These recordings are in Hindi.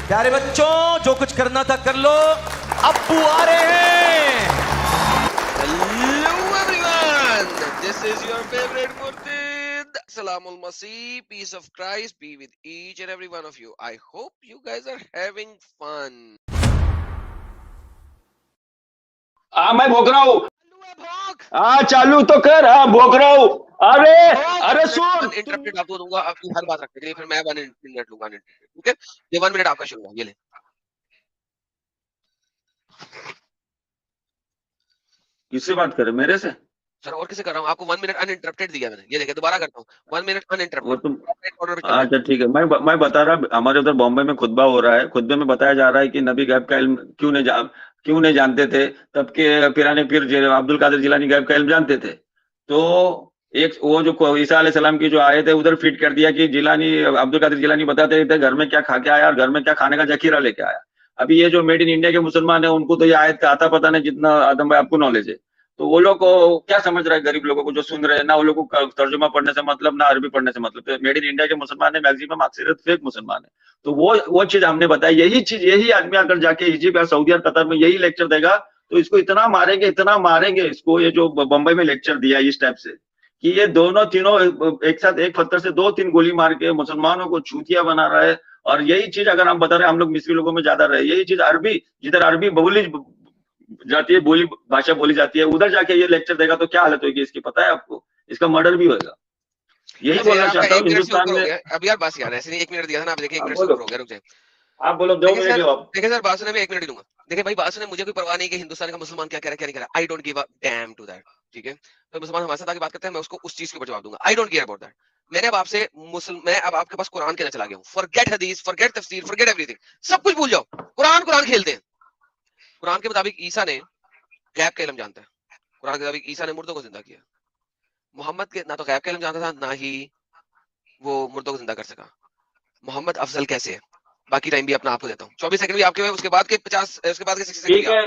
प्यारे बच्चों, जो कुछ करना था कर लो, अब्बू आ रहे हैं। Hello everyone, this is your favorite Murtid. Salamul Masih, peace of Christ be with each and every one of you. I hope you guys are having fun. मैं भोग रहा हूँ। भोग चालू तो कर। भोग रहा हूँ। अरे सुन। इंटरप्टेड आपको दूंगा अपनी हर बात रखने के लिए, फिर मैं 1 मिनट लूंगा। ठीक है, ये 1 मिनट आपका शुरू है। ये ले किससे बात करे? मेरे से? सर, और किसे कर रहा हूँ? आपको 1 मिनट अनइंटरप्टेड दिया मैंने। ये देखिए, दोबारा करता हूँ। 1 मिनट वो अनइंटरप्टेड। तुम अच्छा ठीक है। मैं बता रहा, हमारे उधर बॉम्बे में खुतबा हो रहा है। खुतबे में बताया जा रहा है कि नबी गैब का इल्म क्यों नहीं जानते थे। तब के पिराने पीर अब्दुल कादिर जिलानी गैब का इल्म जानते थे। तो एक वो जो ईसा अलैहि सलाम की जो आयत है उधर फिट कर दिया कि जिलानी अब्दुल कादिर जिलानी बताते थे घर में क्या खा के आया और घर में क्या खाने का जखीरा लेके आया। अभी ये जो मेड इन इंडिया के मुसलमान है उनको तो ये आयत का आता पता नहीं जितना आदम भाई आपको नॉलेज है। तो वो लोग को क्या समझ रहा है, गरीब लोगों को जो सुन रहे हैं ना, वो लोगों को तर्जुमा पढ़ने से मतलब ना अरबी पढ़ने से मतलब। तो मेड इन इंडिया के मुसलमान है मैक्सिमम अक्सरियत फेक मुसलमान है। तो वो चीज हमने बताई। यही आदमी अगर जाके इजिप्ट या सऊदी और कतर में यही लेक्चर देगा तो इसको इतना मारेंगे इसको। ये जो बंबई में लेक्चर दिया इस टाइप से कि ये दोनों तीनों एक साथ एक पत्थर से 2-3 गोली मार के मुसलमानों को चूतिया बना रहा है। और यही चीज अगर हम बता रहे हैं, हम लोग मिस्री लोगों में ज्यादा रहे, यही चीज अरबी जिधर अरबी बोली जाती है, भाषा बोली जाती है, उधर जाके ये लेक्चर देगा तो क्या हालत होगी इसकी पता है आपको? इसका मर्डर भी होगा। यही बोलना चाहता हूँ हिंदुस्तान में। अब यार बस यार, ऐसे नहीं 1 मिनट दिया था ना। आप देखिए 1 मिनट से बोलो, ऊपर हो गया। रुक जाए। आप बोलो। 2 मिनट सर, हो आप। देखिए सर, बात सुने, मैं 1 मिनट ही दूंगा। देखिए भाई, बात सुने, मुझे कोई परवाह नहीं कि हिंदुस्तान का मुसलमान क्या कह रहा है क्या नहीं कह रहा। I don't give a damn to that. ठीक है, तो मुसलमान हमारे साथ आके बात करते हैं, मैं उसको उस चीज के ऊपर जवाब दूंगा। आई डोंट केयर अबाउट दैट। मैंने अब आपसे मैं अब आपके पास कुरान कहना चला गया हूँ। फॉरगेट हदीस, फॉरगेट तफसीर, फॉरगेट एवरीथिंग। सब कुछ भूल जाओ। कुरान खेलते हैं। कुरान के मुताबिक ईसा ने गैब का इल्म जानता है। कुरान के मुताबिक ईसा ने मुर्दों को जिंदा किया। मोहम्मद के ना तो गैब का इल्म जानता था, ना ही वो मुर्दों को जिंदा कर सका। मोहम्मद अफजल कैसे है? बाकी टाइम भी अपना आपको देता हूँ। 24 सेकंड भी आपके हुए, उसके बाद के 60 सेकंड ठीक है,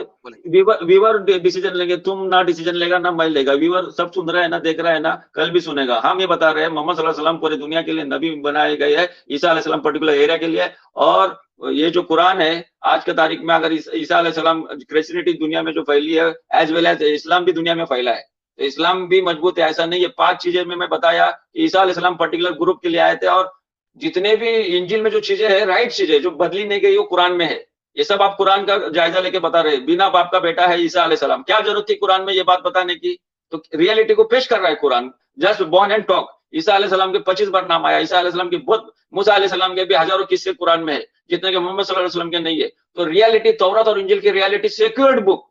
व्यूवर डिसीजन लेंगे। तुम ना डिसीजन लेगा ना मैं लेगा। व्यूवर सब सुन रहा है ना, देख रहा है ना, कल भी सुनेगा। हम ये बता रहे हैं मोहम्मद सल्लल्लाहु अलैहि वसल्लम पूरे दुनिया के लिए नबी बनाए गए हैं, ईसा अलैहि सलाम पर्टिकुलर एरिया के लिए। और ये जो कुरान है आज के तारीख में, अगर ईसा अलैहि सलाम क्रिश्चियनिटी दुनिया में जो फैली है एज वेल एज इस्लाम भी दुनिया में फैला है, तो इस्लाम भी मजबूत है। ऐसा नहीं है। 5 चीजें में मैं बताया कि ईसा अलैहि सलाम पर्टिकुलर ग्रुप के लिए आए थे। और जितने भी इंजिल में जो चीजें है राइट चीजें जो बदली नहीं गई वो कुरान में है। ये सब आप कुरान का जायजा लेके बता रहे हैं। बिना बाप का बेटा है ईसा अलैहि सलाम, क्या जरूरत थी कुरान में ये बात बताने की? तो रियलिटी को पेश कर रहा है Quran. Just born and talk. ईसा अलैहि सलाम के 25 बार नाम आया। ईसा अलैहि सलाम के बहुत, मूसा अलैहि सलाम के भी हजारों किस्से कुरान में है जितने के मोहम्मद सल्लल्लाहु अलैहि वसल्लम के नहीं है। तो रियलिटी तौरात और इंजिल की रियलिटी सेक्योर्ड बुक,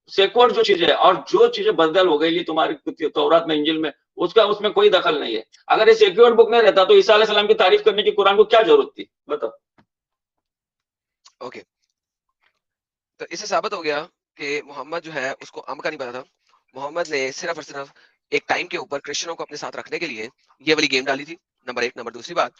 सेक्योर्ड जो चीजें है। और जो चीजें बदल हो गई तुम्हारी तौरात में इंजिल में, उसमें कोई दखल नहीं है। अगर ये सिक्योर्ड बुक नहीं रहता तो ईसा अलैहि सलाम की तारीफ करने की कुरान को क्या जरूरत थी बताओ? ओके, तो इससे साबित हो गया कि मोहम्मद जो है उसको अम्र का नहीं पता था। मोहम्मद ने सिर्फ और सिर्फ एक टाइम के ऊपर क्रिश्चियनों को अपने साथ रखने के लिए ये वाली गेम डाली थी। नंबर 1। नंबर दूसरी बात,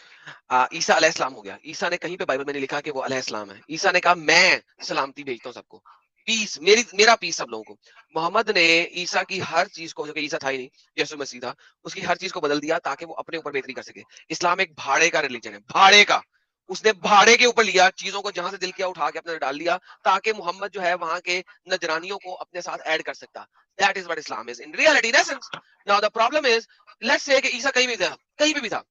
ईसा अलैहिस्सलाम हो गया। ईसा ने कहीं पे बाइबल में नहीं लिखा कि वो अलैहिस्सलाम है। ईसा ने कहा मैं सलामती भेजता हूँ सबको, पीस, मेरा पीस सब लोगों को। मोहम्मद ने ईसा की हर चीज को, जो कि ईसा था ही नहीं, यीशु मसीह था, उसकी हर चीज को बदल दिया ताकि वो अपने ऊपर बेहतरी कर सके। इस्लाम एक भाड़े का रिलीजन है, भाड़े का। उसने भाड़े के ऊपर लिया चीजों को, जहां से दिल किया उठा के अपने डाल दिया ताकि मोहम्मद जो है वहां के नजरानियों को अपने साथ ऐड कर सकता। That is what Islam is in reality, in essence. Now the problem is, let's say कि ईसा कहीं भी था,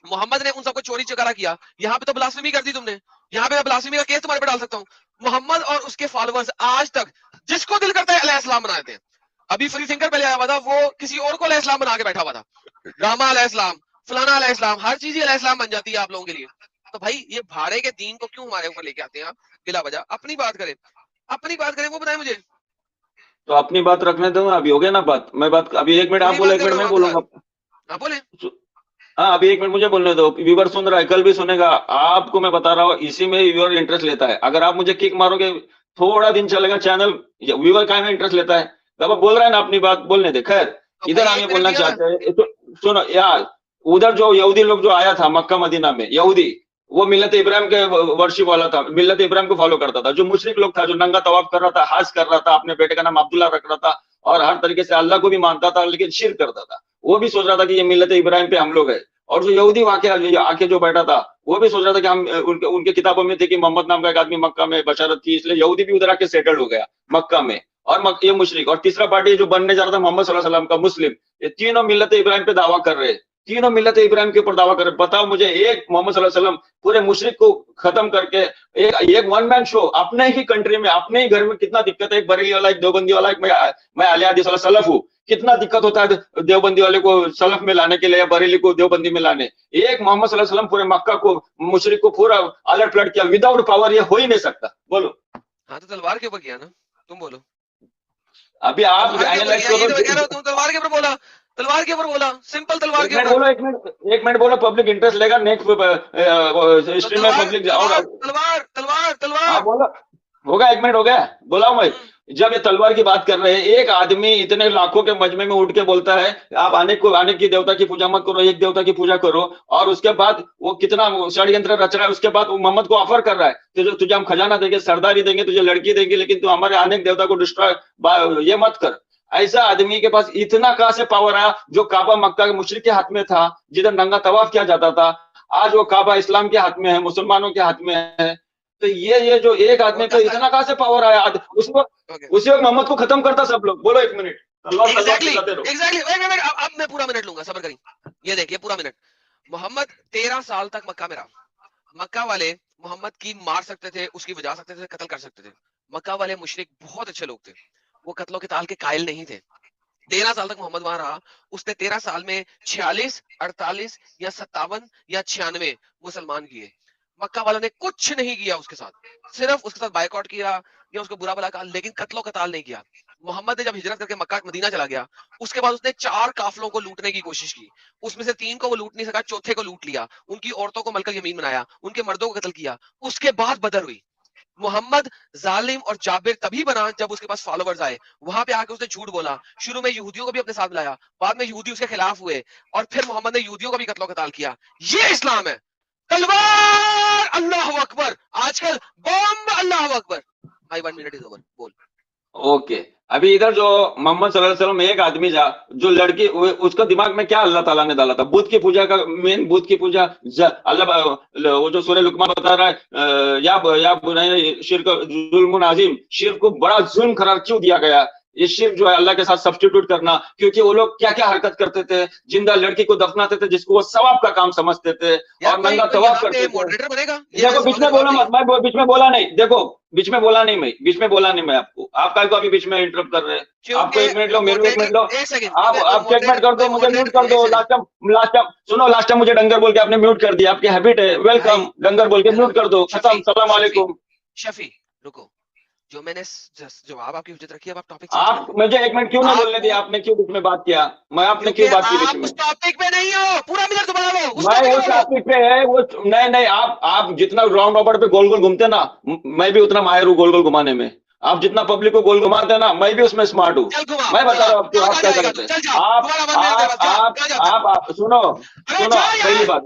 मोहम्मद ने उन सबको चोरी चकारा किया। यहाँ पे तो ब्लास्फेमी कर दी तुमने। यहाँ पे मैं ब्लास्फेमी का केस तुम्हारे पे डाल सकता हूँ। मोहम्मद और उसके फॉलोअर्स आज तक जिसको दिल करता है अलैहिस्सलाम बना देते हैं। अभी फ्री थिंकर पहले आया हुआ था, वो किसी और को अलैहिस्सलाम बना के बैठा हुआ था। रामा अलैहिस्सलाम, फलाना अलैहिस्सलाम, हर चीज अलैहिस्सलाम बन जाती है आप लोगों के लिए। तो भाई ये भाड़े के दीन को क्यों हमारे ऊपर लेके आते हैं आप बिला वजह? अपनी बात करें वो बताएं मुझे। तो अपनी बात रखने दो। अभी हो गया ना बात। मैं बात अभी 1 मिनट आप बोलो, 1 मिनट मैं बोलूंगा। हाँ बोले। हाँ अभी 1 मिनट मुझे बोलने दो। व्यूवर सुन रहा है, कल भी सुनेगा। आपको मैं बता रहा हूँ इसी में व्यूवर इंटरेस्ट लेता है। अगर आप मुझे किक मारोगे थोड़ा दिन चलेगा चैनल। व्यूवर काय में इंटरेस्ट लेता है? बाबा बोल रहा है ना, अपनी बात बोलने दे। खैर इधर हम ये बोलना चाहते हैं, तो सुनो यार, उधर जो यहूदी लोग जो आया था मक्का मदीना में, यहूदी, वो मिल्लत इब्राहिम के वर्शिप वाला था, मिल्लत इब्राहिम को फॉलो करता था। जो मुशरिक लोग था, जो नंगा तवाफ कर रहा था, हज कर रहा था, अपने बेटे का नाम अब्दुल्ला रख रहा था और हर तरीके से अल्लाह को भी मानता था लेकिन शिर्क करता था, वो भी सोच रहा था कि ये मिल्लत इब्राहिम पे हम लोग है। और जो यहूदी वहां आके जो बैठा था वो भी सोच रहा था कि हम उनके किताबों में थे कि मोहम्मद नाम का एक आदमी मक्का में बशारत की, इसलिए यहूदी भी उधर आके सेटल्ड हो गया मक्का में। और ये मुशरिक, और तीसरा पार्टी जो बनने जा रहा था मोहम्मद सल्लल्लाहु अलैहि वसल्लम का मुस्लिम, ये तीनों मिल्लत इब्राहिम पे दावा कर रहे हैं, तीनों मिल्लत इब्राहिम के ऊपर दावा कर रहे। बताओ मुझे, एक मोहम्मद सल्लल्लाहु अलैहि वसल्लम पूरे मुशरिक को खत्म करके एक वन मैन शो अपने ही कंट्री में, अपने ही घर में, कितना दिक्कत है। एक बरेली वाला, एक देवबंदी वाला, एक मैं अहले हदीस वाला सलफ हूँ, कितना दिक्कत होता है देवबंदी वाले को सलफ में लाने के लिए या बरेली को देवबंदी में लाने। एक मोहम्मद सल्लल्लाहु अलैहि वसल्लम पूरे मक्का को, मुशरिक को पूरा अलर्ट फ्लड किया, विदाउट पावर ये हो ही नहीं सकता। बोलो। हाँ तो तलवार के ऊपर किया ना, तुम बोलो। अभी आप एनालाइज करो। तुम तलवार के ऊपर बोला, तलवार के ऊपर बोला, सिंपल तलवार के ऊपर बोलो। एक मिनट बोलो, पब्लिक इंटरेस्ट लेगा नेक्स्ट स्ट्रीम में पब्लिक। तलवार तलवार तलवार बोलो, होगा, 1 मिनट हो गया, बोलाओ मैं। जब ये तलवार की बात कर रहे हैं, एक आदमी इतने लाखों के मजमे में उठ के बोलता है आप आने की देवता की पूजा मत करो, एक देवता की पूजा करो, और उसके बाद वो कितना षड्यंत्र रच रहा है। उसके बाद वो मोहम्मद को ऑफर कर रहा है तुझे हम खजाना देंगे, सरदारी देंगे, तुझे लड़की देंगे, लेकिन तू हमारे आने के देवता को डिस्ट्रॉय ये मत कर। ऐसा आदमी के पास इतना कहां से पावर आया? जो काबा मक्का के मुशरिक के हाथ में था, जिधर नंगा तवाफ किया जाता था, आज वो काबा इस्लाम के हाथ में है, मुसलमानों के हाथ में है। तो ये जो एक आदमी का इतना कहां से पावर आया? उसी वक्त मोहम्मद को खत्म करता सब लोग। बोलो 1 मिनट। एग्जैक्टली अब मैं पूरा मिनट लूंगा, सब्र करिए। ये देखिए पूरा मिनट। मोहम्मद 13 साल तक मक्का में रहा। मक्का वाले मोहम्मद की मार सकते थे, उसकी बजा सकते थे, कत्ल कर सकते थे। मक्का वाले मुशरिक बहुत अच्छे लोग थे, वो कत्लों के ताल के कायल नहीं थे। 13 साल तक मोहम्मद वहां रहा। उसने 13 साल में 46, 48 या 57 या 96 मुसलमान किए। मक्का वालों ने कुछ नहीं किया उसके साथ, सिर्फ उसके साथ बायकॉट किया या उसको बुरा भला कहा, लेकिन कत्लो कताल नहीं किया। मोहम्मद ने जब हिजरत करके मक्का मदीना चला गया, उसके बाद उसने 4 काफिलों को लूटने की कोशिश की। उसमें से 3 को वो लूट नहीं सका, चौथे को लूट लिया, उनकी औरतों को मलकल यमीन बनाया, उनके मर्दों को कत्ल किया। उसके बाद बदर हुई। मोहम्मद जालिम और जाबिर तभी बना जब उसके पास फॉलोवर्स आए। वहां पे आके उसने झूठ बोला। शुरू में यहूदियों को भी अपने साथ मिलाया, बाद में यहूदी उसके खिलाफ हुए, और फिर मोहम्मद ने यहूदियों को भी कत्लो कताल किया। ये इस्लाम है। तलवार अल्लाह अकबर, आजकल बम अल्लाह अकबर। भाई 1 मिनट इज ओवर, बोल। ओके, अभी इधर जो मोहम्मद सल्लल्लाहु अलैहि वसल्लम एक आदमी जो लड़की, उसका दिमाग में क्या अल्लाह ताला ने डाला था? बुत की पूजा का, मेन बुत की पूजा। अल्लाह वो जो सूरह लुकमान बता रहा है, या शिर्क जुल्मुन अजीम, शिर्क को बड़ा जुल्म करार क्यों दिया गया? ये शिर्क जो है अल्लाह के साथ सब्स्टिट्यूट करना, क्योंकि वो लोग क्या क्या हरकत करते थे। जिंदा लड़की को दफनाते थे, जिसको वो सवाब का काम समझते थे, और नंगा तवाफ करते थे। देखो बीच में बोला मत, मैं बीच में बोला नहीं। देखो बीच में बोला नहीं मैं आपको, आप कल को अभी बीच में इंटरप्ट कर रहे हैं। आपको 1 मिनट लो, मेरे को 1 मिनट लो, आप स्टेटमेंट कर दो, मुझे म्यूट कर दो। लास्ट टाइम मुझे डंगर बोल के आपने म्यूट कर दिया, आपकी हैबिट है। वेलकम, डंगर बोल के म्यूट कर दो, खत्म, सलाम वालेकुम। शफी रुको, जो मैंने जवाब आपकी हुज्जत रखी है, आप टॉपिक आप मुझे 1 मिनट क्यों नहीं बोलने दिया? आपने क्यों बीच में बात किया? मैं आपने क्यों बात की बीच में? उस टॉपिक पे नहीं हो, पूरा मिनट दोबारा लो। मैं उस टॉपिक पे है वो नहीं, आप जितना राउंड रॉबर्ट पे गोल गोल घूमते ना, मैं भी उतना माहिर हूँ गोल गोल घुमाने में। आप जितना पब्लिक को गोल घुमाते हैं ना, मैं भी उसमें स्मार्ट हूँ। मैं बता रहा हूँ आपको, आप क्या करते हैं। आप सुनो, पहली बात,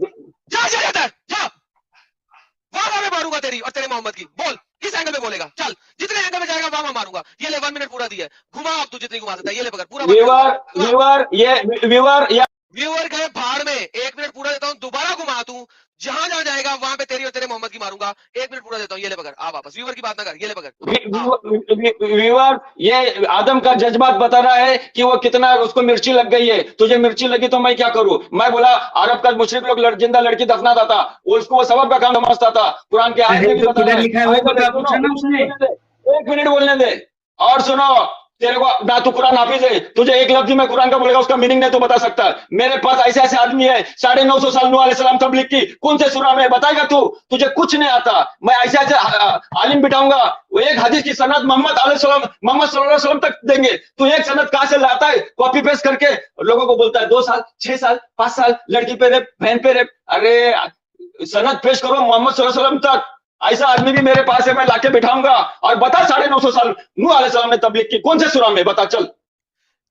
मैं मारूंगा तेरी और तेरे मोहम्मद की। बोल किस एंगल में बोलेगा? चल, जितने एंगल में जाएगा वहां मारूंगा। ये ले 1 मिनट पूरा दिया, घुमा अब तू जितनी घुमा सकता है। ये ले पकड़ पूरा। व्यूअर गए भाड़ में। 1 मिनट पूरा देता हूँ, दोबारा घुमा तू, जहां जहां जाएगा वहां पे तेरी और तेरे मोहम्मद की मारूंगा। 1 मिनट पूरा देता हूँ। ये ले पकड़, आ वापस। व्यूअर की बात ना कर, ये ले पकड़। व्यूअर, ये आदम का जज्बात बता रहा है कि वो कितना उसको मिर्ची लग गई है। तुझे मिर्ची लगी तो मैं क्या करूं? मैं बोला अरब का मुशरिक लोग जिंदा लड़की दफनाता था, उसको वो सबब का काम समझता था। कुरान के आयत में भी बता रहा है। 1 मिनट बोलने दे, और सुनो, तेरे को ना तू कुरान हाफिज है, तुझे एक लफ्ज में कुरान का बोलेगा उसका मीनिंग नहीं तो बता सकता। मेरे पास ऐसे ऐसे आदमी है, 950 साल नूह अलैहिस्सलाम तबलीग की, कौन से सूरा में बताएगा तू? तुझे कुछ नहीं आता। मैं ऐसे ऐसे आलिम बिठाऊंगा, वो एक हदीस की सनद मोहम्मद सल्लल्लाहु अलैहि वसल्लम तक देंगे। तू एक सनद कहां से लाता है? कॉपी पेस्ट करके लोगों को बोलता है 2 साल, 6 साल, 5 साल, लड़की पे रेप, बहन पे रेप। अरे सनद पेश करो मोहम्मद सल्लल्लाहु अलैहि वसल्लम तक। ऐसा आदमी भी मेरे पास है, मैं लाके बिठाऊंगा। और बता 950 साल नूह अलैहिस्सलाम ने तबलीग की, कौन से सूरा में? बता, चल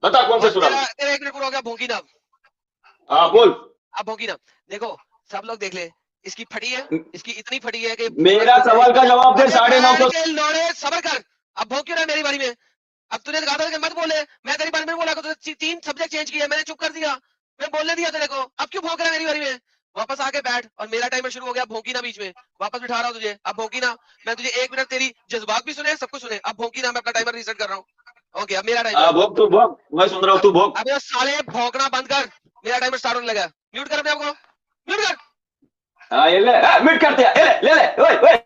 बता कौन से सूरा में। तेरा 1 मिनट पूरा हो गया, भोंकी ना। हाँ बोल। अब भोंकी ना। देखो सब लोग देख ले, इसकी फटी है, इसकी इतनी फटी है कि मेरा सवाल का जवाब दे। 950 सबर कर। अब भोंकी रहा मेरी बारी में। अब तूने कहा था कि मत बोले, मैं तेरी बारी में बोला, तो 3 सब्जेक्ट चेंज किया, मैंने चुप कर दिया। मैं बोलने दिया तेरे को, अब क्यों भौंक रहा है मेरी बारी में? वापस आके बैठ, और मेरा टाइमर शुरू हो गया, भौंकी ना बीच में, वापस बिठा रहा हूँ तुझे, अब भौंकी ना। मैं तुझे 1 मिनट तेरी जज्बात भी सुने, सब कुछ सुने, अब भौंकी ना, मैं अपना टाइमर रीसेट कर रहा हूँ। ओके, अब मेरा टाइमर। भोग तू भोग, मैं सुन रहा हूँ, तू भोग। अबे साले भौंकना बंद कर, मेरा टाइमर स्टार्ट होने लगा। म्यूट कर अपने आप को, म्यूट कर। हाँ ये ले, मिट कर दिया, ये ले ले, ओए ओए।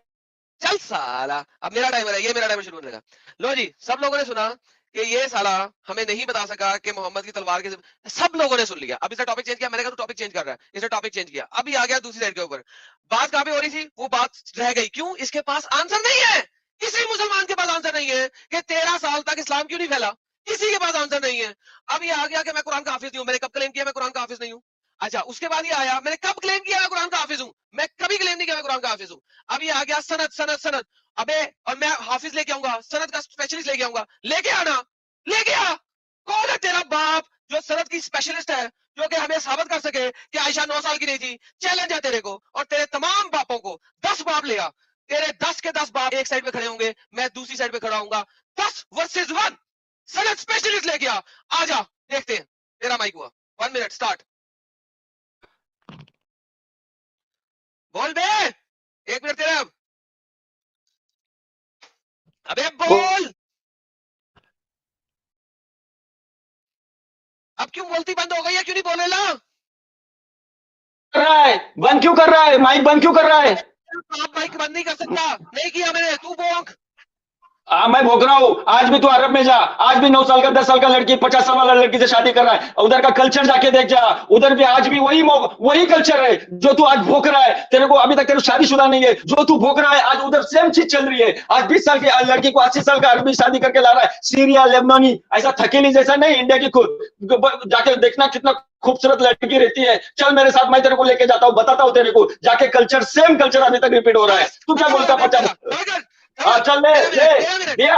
चल साला, अब मेरा टाइमर है, ये मेरा टाइमर शुरू होने लगा। लो जी, सब लोगों ने सुना कि ये साला हमें नहीं बता सका कि मोहम्मद की तलवार के, सब लोगों ने सुन लिया। अब इसने टॉपिक चेंज किया, मैंने कहा तू टॉपिक चेंज कर रहा है, इसने टॉपिक चेंज किया, अभी आ गया दूसरी साइड के ऊपर। बात कहां पे हो रही थी? वो बात रह गई, क्यों? इसके पास आंसर नहीं है, किसी मुसलमान के पास आंसर नहीं है कि 13 साल तक इस्लाम क्यों नहीं फैला, किसी के पास आंसर नहीं है। अब ये आ गया कि मैं कुरान का हाफिज नहीं हूं, मैंने कब क्लेम किया मैं कुरान का हाफिज नहीं हूं? अच्छा, उसके बाद ये आया, मैंने कब क्लेम किया मैं कुरान का हाफिज हूं? मैं कभी क्लेम नहीं किया मैं कुरान का हाफिज हूं। अब ये आ गया सनद सनद सनद, अबे और मैं हाफिज लेके आऊंगा, सनद का स्पेशलिस्ट लेके आऊंगा, लेके आना, लेके आ। कौन है तेरा बाप जो सनद की स्पेशलिस्ट है, जो कि हमें साबित कर सके कि आयशा 9 साल की नहीं थी? चैलेंज है तेरे को और तेरे तमाम बापों को, 10 बाप ले आ, तेरे 10 के 10 बाप एक साइड पे खड़े होंगे, मैं दूसरी साइड पे खड़ा होऊंगा, 10 वर्सेस 1, सनद स्पेशलिस्ट लेके आ, आजा देखते हैं। तेरा माइक हुआ, 1 मिनट स्टार्ट, बोल बे, 1 मिनट तेरा, अबे बोल, अब क्यों बोलती बंद हो गई है, क्यों नहीं बोले ला? कर रहा है, बंद क्यों कर रहा है, माइक बंद क्यों कर रहा है? आप माइक बंद नहीं कर सकता, नहीं किया मैंने, तू भौंक। मैं भोग रहा हूँ, आज भी तू अरब में जा, आज भी 9 साल का 10 साल का लड़की 50 साल वाला लड़की से शादी कर रहा है, उधर का कल्चर जाके देख जा, उधर भी आज भी वही कल्चर है जो तू आज भोग रहा है। तेरे को अभी तक तेरे शादीशुदा नहीं है, जो तू भोग रहा है आज उधर सेम चीज चल रही है। आज 20 साल की लड़की को 80 साल का अरबी शादी करके ला रहा है, सीरिया लेबनानी, ऐसा थकेली जैसा नहीं, इंडिया की खुद जाके देखना कितना खूबसूरत लड़की रहती है। चल मेरे साथ, मैं तेरे को लेके जाता हूँ, बताता हूँ तेरे को, जाके कल्चर, सेम कल्चर अभी तक रिपीट हो रहा है। तू क्या बोलता 50? चल ले ले दिया,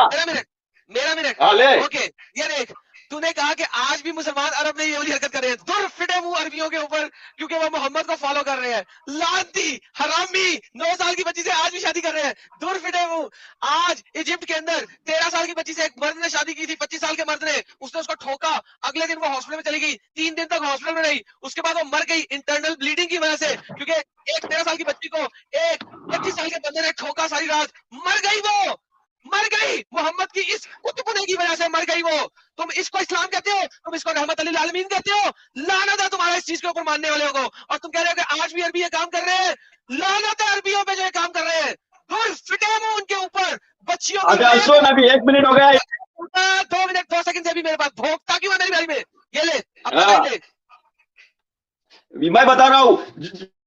मेरा मिनट, हाँ ले। ओके, ये देख, तूने कहा कि आज भी मुसलमान अरब में ये वाली हरकत कर रहे हैं, दुर फिटे मुंह अरबियों के ऊपर, क्योंकि वो मोहम्मद को फॉलो कर रहे हैं। लानती हरामी 9 साल की बच्ची से आज भी शादी कर रहे हैं, दुर फिटे मुंह। आज इजिप्ट के अंदर 13 साल की बच्ची से एक मर्द ने शादी की थी, 25 साल के मर्द ने, उसने उसको ठोका, अगले दिन वो हॉस्पिटल में चली गई, 3 दिन तक हॉस्पिटल में रही, उसके बाद वो मर गई इंटरनल ब्लीडिंग की वजह से, क्योंकि एक 13 साल की बच्ची को एक 25 साल के बंदे ने ठोका सारी रात, मर गई वो, मर गई, मोहम्मद की इस कुतुबने की वजह से मर गई वो। तुम इसको इस्लाम कहते हो, तुम इसको रहमत अलिल आलमीन कहते हो, लानत है तुम्हारा इस चीज के ऊपर मानने वाले को। और तुम कह रहे हो कि आज भी अरबी ये काम कर रहे हैं, लानत है अरबियों पे जो ये काम कर रहे हैं, दूर फिटे मुंह उनके ऊपर, बच्चियों अगर सुन, अभी 1 मिनट हो गया है। 2 मिनट 2 सेकंड से भी मेरे पास, भोगता क्यों है मेरी बारी में? ये ले अपना टाइम ले। मैं बता रहा हूँ,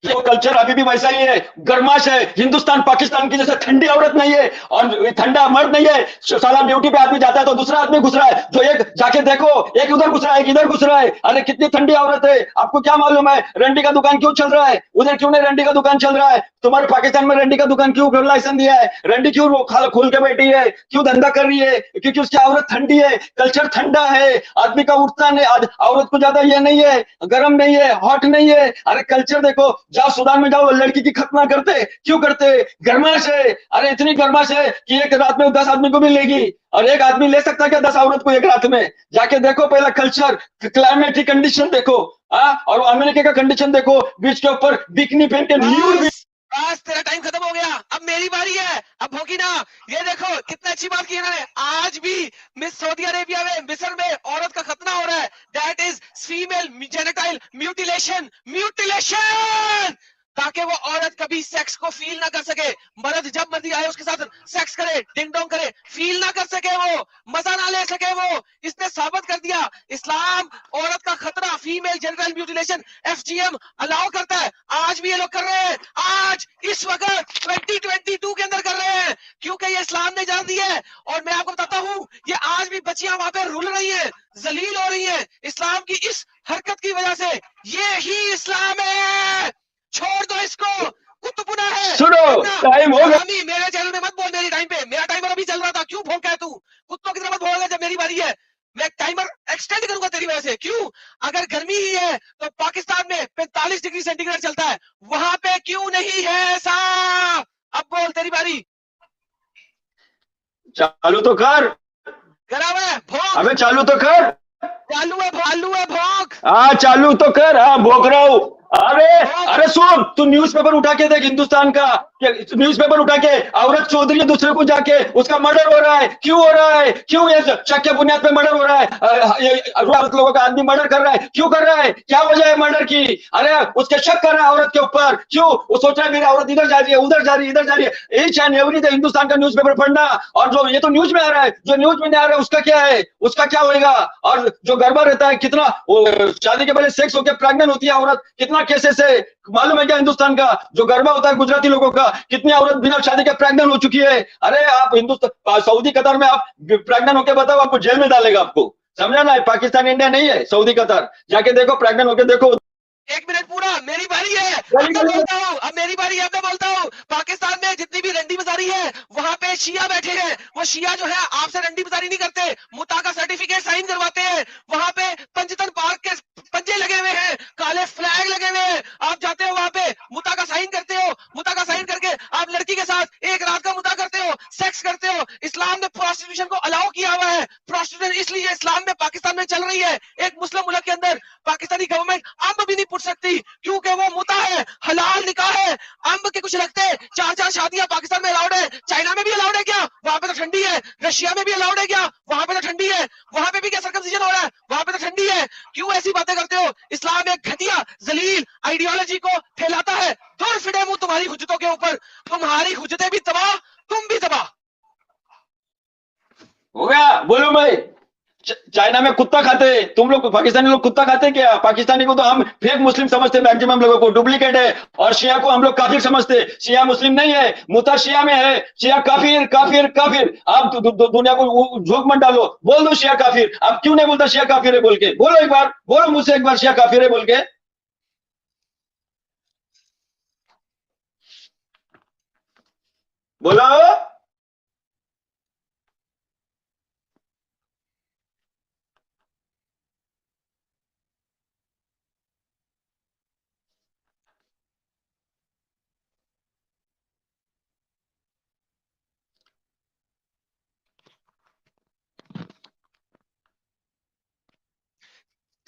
जो कल्चर अभी भी वैसा ही है, गर्माश है, हिंदुस्तान पाकिस्तान की जैसे ठंडी औरत नहीं है और ठंडा मर्द नहीं है। साला ड्यूटी पे आदमी जाता है तो दूसरा आदमी घुस रहा है, जो एक जाके देखो, एक उधर घुस रहा है, एक इधर घुस रहा है। अरे कितनी ठंडी औरत है, आपको क्या मालूम है रंडी का दुकान क्यों चल रहा है, उधर क्यों नहीं रंडी का दुकान चल रहा है? तुम्हारे पाकिस्तान में रंडी का दुकान क्यों लाइसेंस दिया है? रंडी क्यों खोल के बैठी है, क्यों धंधा कर रही है? क्योंकि उसकी औरत ठंडी है, कल्चर ठंडा है, आदमी का उठता नहीं, औरत को ज्यादा ये नहीं है, गर्म नहीं है, हॉट नहीं है। अरे कल्चर देखो, जाओ सूडान में जाओ, लड़की की खतना करते, क्यों करते? गर्माश है। अरे इतनी गर्माश है कि एक रात में 10 आदमी को भी लेगी, और एक आदमी ले सकता है क्या 10 औरत को एक रात में? जाके देखो पहला कल्चर, क्लाइमेटिक कंडीशन देखो, और अमेरिका का कंडीशन देखो, बीच के ऊपर बिकनी पहन के न्यूड। बस तेरा टाइम खत्म हो गया, अब मेरी बारी है, अब होगी ना। ये देखो कितना अच्छी बात की इन्होंने, आज भी मिस सऊदी अरेबिया में, मिस्र में औरत का खतना हो रहा है, that is female genital mutilation, mutilation, ताकि वो औरत कभी सेक्स को फील ना कर सके, मर्द जब मर्जी आए उसके साथ सेक्स करे, डिंग डोंग करे, फील ना कर सके, वो मजा ना ले सके वो। इसने साबित कर दिया इस्लाम औरत का खतरा, female genital mutilation FGM allow करता है। आज भी ये लोग कर रहे हैं, आज इस वक्त 2022 के अंदर कर रहे हैं, क्योंकि ये इस्लाम ने जान दिया है। और मैं आपको बताता हूं, ये आज भी बच्चियां वहां पे रुल रही हैं, जलील हो रही हैं इस्लाम की इस हरकत की वजह से। ये ही इस्लाम है, छोड़ दो इसको, कुतुबुना है। सुनो, टाइम हो गया। मेरे चैनल में मत बोल मेरी टाइम पे, मेरा टाइमर अभी चल रहा था, क्यों भौंका है तू? कुत्तों की तरह मत बोलेगा जब मेरी बारी है, मैं टाइमर एक्सटेंड करूंगा तेरी वजह से। क्यों? अगर गर्मी ही है तो पाकिस्तान में 45 डिग्री सेंटीग्रेड चलता है, वहां पे क्यों नहीं है ऐसा? अब बोल तेरी बारी, चालू तो कर, करा हुआ है भौंक। अबे चालू तो कर। चालू है भौंक। हाँ चालू तो कर, हाँ भोग रहा हूँ। अरे अरे सुन, तू न्यूज़पेपर उठा के देख हिंदुस्तान का, न्यूज़पेपर उठा के, औरत चौधरी दूसरे को जाके उसका मर्डर हो रहा है, क्यों हो रहा है, क्यों ये शक के बुनियाद पे मर्डर हो रहा है, ये औरत लोगों का आदमी मर्डर कर रहा है, क्यों कर रहा है, क्या वजह है मर्डर की? अरे उसके शक कर रहा है औरत के ऊपर, क्यों? वो सोच रहा है मेरी औरत इधर जा रही है, उधर जा रही है, इधर जा रही है। Each and every day Hindustan का न्यूज़पेपर पढ़ना, और जो ये तो न्यूज में आ रहा है, जो न्यूज में नहीं आ रहा है उसका क्या है, उसका क्या होगा? और जो गड़बड़ रहता है, कितना शादी के पहले सेक्स होकर प्रेग्नेंट होती है औरत, कितना केसेस है मालूम है क्या? हिंदुस्तान का जो गरबा होता है गुजराती लोगों का, कितनी औरत बिना शादी के प्रेग्नेंट हो चुकी है। अरे आप हिंदुस्तान सऊदी कतर में आप प्रेग्नेंट होकर बताओ, आपको जेल में डालेगा आपको, समझा ना? पाकिस्तान इंडिया नहीं है, सऊदी कतर जाके देखो, प्रेग्नेंट होकर देखो। 1 मिनट पूरा, मेरी बारी है, अब मैं बोलता हूँ, अब मेरी बारी है, अब मैं बोलता हूँ। पाकिस्तान में जितनी भी रंडी बजारी है, वहां पे शिया बैठे हैं। वो शिया जो है आपसे रंडी बजारी नहीं करते, मुता का सर्टिफिकेट साइन करवाते हैं। वहां पे पंजतन पार्क के पंजे लगे हुए हैं, काले फ्लैग लगे हुए हैं। आप जाते हो वहां पे, मुता का साइन करते हो, मुता का साइन करके आप लड़की के साथ एक रात का मुता करते हो, सेक्स करते हो। इस्लाम ने प्रोस्टिट्यूशन को अलाउ किया हुआ है। प्रोस्टिट्यूशन इसलिए इस्लाम में पाकिस्तान में चल रही है। एक मुस्लिम मुल्क के अंदर पाकिस्तानी गवर्नमेंट अंब भी नहीं पुट सकती, क्योंकि वो मुता है, हलाल निकाह है। अंब के कुछ लगते हैं, 4-4 शादियां पाकिस्तान में अलाउड है। चाइना में भी अलाउड है क्या? वहां पे तो ठंडी है। रशिया में भी अलाउड है क्या? वहां पे तो ठंडी है। वहां पे भी क्या सर्कमसिजन हो रहा है? वहां पे तो ठंडी है। क्यों ऐसी बातें करते हो? इस्लाम एक घटिया जलील आइडियोलॉजी को फैलाता है। दूर फिरे मुंह तुम्हारी हुज्जतों के ऊपर, तुम्हारी हुज्जतें भी तबाह, तुम भी तबाह। हो गया, बोलो भाई। चाइना में कुत्ता खाते हैं, तुम लोग पाकिस्तानी लोग कुत्ता खाते हैं क्या? पाकिस्तानी को तो हम फेक मुस्लिम समझते हैं, मैक्सिमम लोगों को डुप्लीकेट है, और शिया को हम लोग काफिर समझते हैं। शिया मुस्लिम नहीं है, मुता शिया में है। शिया काफिर काफिर काफिर। आप दुनिया को झोंक मत डालो, बोल दो शिया काफिर। आप क्यों नहीं बोलता शिया काफिर है बोल के? बोलो एक बार, बोलो मुझसे एक बार शिया काफिर है बोल के। बोलो।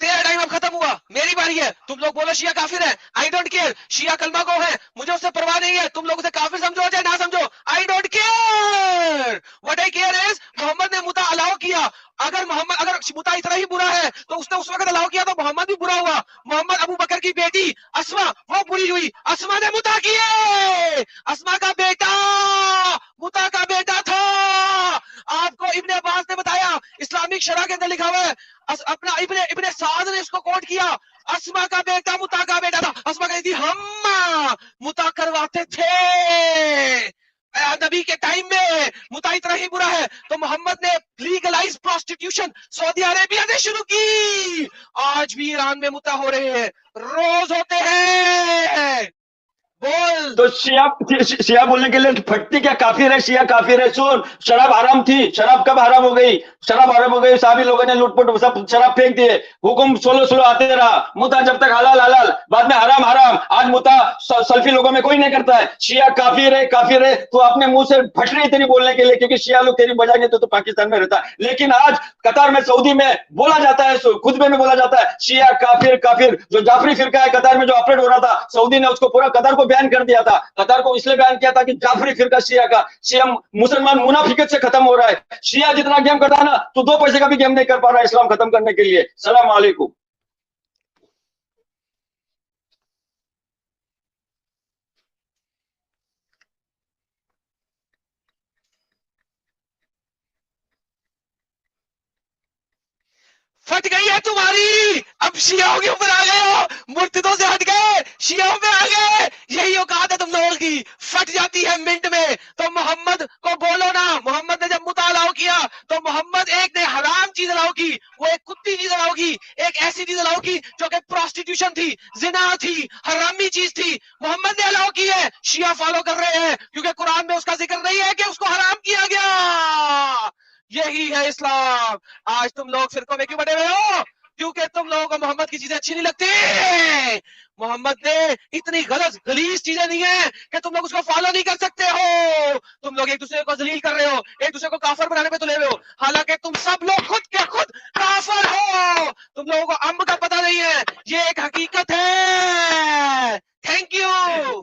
तेरा टाइम अब खत्म हुआ, मेरी बारी है। तुम लोग बोलो शिया काफिर है, आई डोंट केयर। शिया कलमा को है, मुझे उससे परवाह नहीं है। तुम लोग उसे काफिर समझो चाहे ना समझो, I don't care. What I care is Muhammad ने मुता अलाउ किया। अगर मुता इतना ही बुरा है तो उसने उस वक्त अलाउ किया तो मोहम्मद भी बुरा हुआ। मोहम्मद अबू बकर की बेटी अस्मा वो बुरी हुई। अस्मा ने मुता किए, अस्मा का बेटा मुता का बेटा था। आपको इब्ने अब्बास ने बताया, इस्लामिक शरह के अंदर लिखा हुआ है, अपना इब्ने साद ने इसको कोट किया। अस्मा का बेटा मुता का बेटा था। अस्मा कहती थी हम मुता करवाते थे नबी के टाइम में, मुता इतना ही बुरा है तो मोहम्मद ने लीगलाइज प्रोस्टिट्यूशन सऊदी अरेबिया ने शुरू की। आज भी ईरान में मुता हो रहे हैं, रोज होते हैं। बोल। तो शिया बोलने के लिए फटती क्या? काफिर है, शिया काफिर है। सुन, शराब हराम थी, शराब कब हराम हो गई? शराब हराम हो गई, सभी लोगों ने लूटपुट सब शराब फेंक दिए, हुक्म सोलो आते रहा। मुता जब तक हलाल हलाल, बाद में हराम हराम। आज मुता सल्फी लोगों में कोई नहीं करता है। शिया काफिर है काफिर है, तो अपने मुंह से फट रही तेरी बोलने के लिए, क्योंकि शिया लोग तेरी बजाएंगे तो पाकिस्तान में रहता है। लेकिन आज कतार में, सऊदी में बोला जाता है, खुतबे में बोला जाता है शिया काफिर काफिर। जो जाफरी फिरका है कतार में जो ऑपरेट हो रहा था, सऊदी ने उसको पूरा कतार को बैन कर दिया था। कतार को इसलिए बैन किया था कि जाफरी फिरका शिया का, शिया मुसलमान मुनाफिकत से खत्म हो रहा है। शिया जितना गेम करता है ना, तो 2 पैसे का भी गेम नहीं कर पा रहा है इस्लाम खत्म करने के लिए। सलाम वालेकुम। फट गई है तुम्हारी, अब शियाओं के ऊपर आ गए हो, मुर्तिदों से हट गए, शियाओं पे आ गए। यही औकात है तुम लोगों की, फट जाती है मिनट में। तो मोहम्मद को बोलो ना, मोहम्मद ने जब मुता अलाउ किया तो मोहम्मद एक ने हराम चीज अलाउ की, वो एक कुत्ती चीज अलाउ की, एक ऐसी चीज अलाउ की जो कि प्रोस्टिट्यूशन थी, जिना थी, हरामी चीज थी। मोहम्मद ने अलाउ की है, शिया फॉलो कर रहे हैं, क्योंकि कुरान में उसका जिक्र नहीं है कि उसको हराम किया गया। यही है इस्लाम। आज तुम लोग फिरकों में क्यों बटे हुए हो? क्योंकि तुम लोगों को मोहम्मद की चीजें अच्छी नहीं लगती। मोहम्मद ने इतनी गलत गलीज चीजें दी हैं कि तुम लोग उसको फॉलो नहीं कर सकते हो। तुम लोग एक दूसरे को जलील कर रहे हो, एक दूसरे को काफर बनाने पे तुले हुए हो, हालांकि तुम सब लोग खुद के खुद काफर हो। तुम लोगों को अम्ब का पता नहीं है, ये एक हकीकत है। Thank you.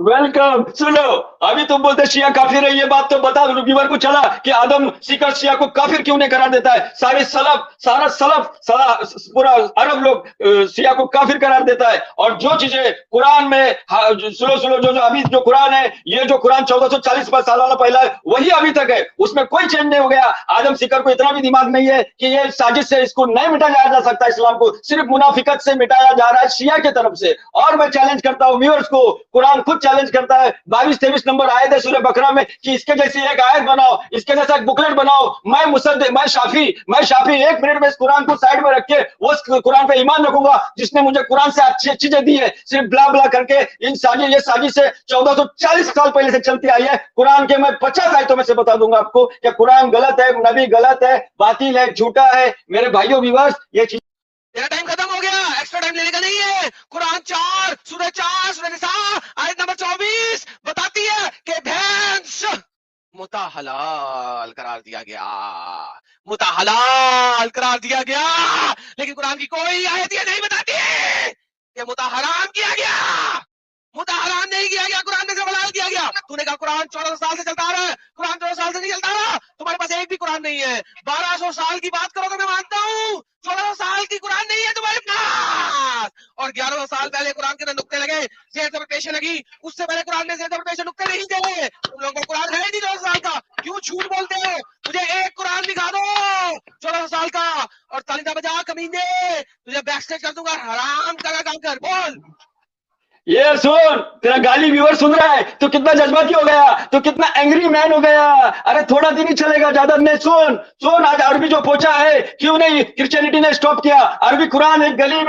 वेलकम। सुनो, अभी तुम बोलते शिया काफिर है, ये बात तो बता व्यूअर को चला कि आदम सीकर शिया को काफिर क्यों नहीं करार देता है। सारा पूरा अरब लोग शिया को काफिर करार देता है। और जो चीजें कुरान में सुनो जो अभी जो कुरान है, ये जो कुरान 1440 साल पहला है, वही अभी तक है, उसमें कोई चेंज नहीं हो गया। आदम सीकर को इतना भी दिमाग नहीं है कि ये साजिश से इसको नहीं मिटाया जा सकता। इस्लाम को सिर्फ मुनाफिकत से मिटाया जा रहा है शिया की तरफ से। और मैं चैलेंज करता हूँ व्यूअर्स को, कुरान खुद चैलेंज करता है 22-23 नंबर आयत है सूरह बकरा में कि इसके जैसी एक आयत बनाओ, इसके जैसा एक बुकलेट बनाओ। मैं शाफी 1 मिनट में इस कुरान को साइड में रख के उस कुरान पे ईमान रखूंगा जिसने मुझे कुरान से अच्छी चीजें दी है। सिर्फ ब्ला ब्ला करके ये साजिश से 1440 साल पहले से चलती आई है। कुरान के मैं 50 आयतों में से बता दूंगा आपको कि कुरान गलत है, नबी गलत है, बातिल है, झूठा है। मेरे भाइयों व्यूअर्स, ये चीज तेरा टाइम खत्म हो गया, एक्स्ट्रा टाइम लेने का नहीं है। कुरान 4 सूरह निसा आयत नंबर 24 बताती है कि भैंस मुताहलाल करार दिया गया, मुताहलाल करार दिया गया। लेकिन कुरान की कोई आयत ये नहीं बताती कि मुताहराम किया गया, मुताहराम नहीं किया गया, कुरान में से हलाल किया गया। तूने कहा कुरान 1400 साल से चलता आ रहा है, कुरान 1400 साल से नहीं चलता रहा। तुम्हारे पास एक भी कुरान नहीं है। 1200 साल की बात करो तो मैं मानता हूँ, 1400 साल की कुरान नहीं है तुम्हारे पास। और 1100 साल पहले कुरान के अंदर नुक्ते लगे, जेर ज़बर पेश लगी, उससे पहले कुरान में जेर ज़बर पेश नुक्ते नहीं थे। तुम लोगों को कुरान है नहीं 1400 साल का, क्यों झूठ बोलते हो? मुझे एक कुरान दिखा दो 1400 साल का, और तालिदा बजा कमीने, तुझे बैक स्टेज कर दूंगा, हराम का काम कर। बोल। ये सुन, तेरा गाली व्यूअर सुन रहा है, तो कितना जज्बाती हो गया, तो कितना एंग्री मैन हो गया। अरे थोड़ा दिन ही चलेगा, ज्यादा नहीं। सुन आज अरबी जो पहुंचा है, क्यों नहीं क्रिश्चियनिटी ने स्टॉप किया? अरबी कुरान एक गली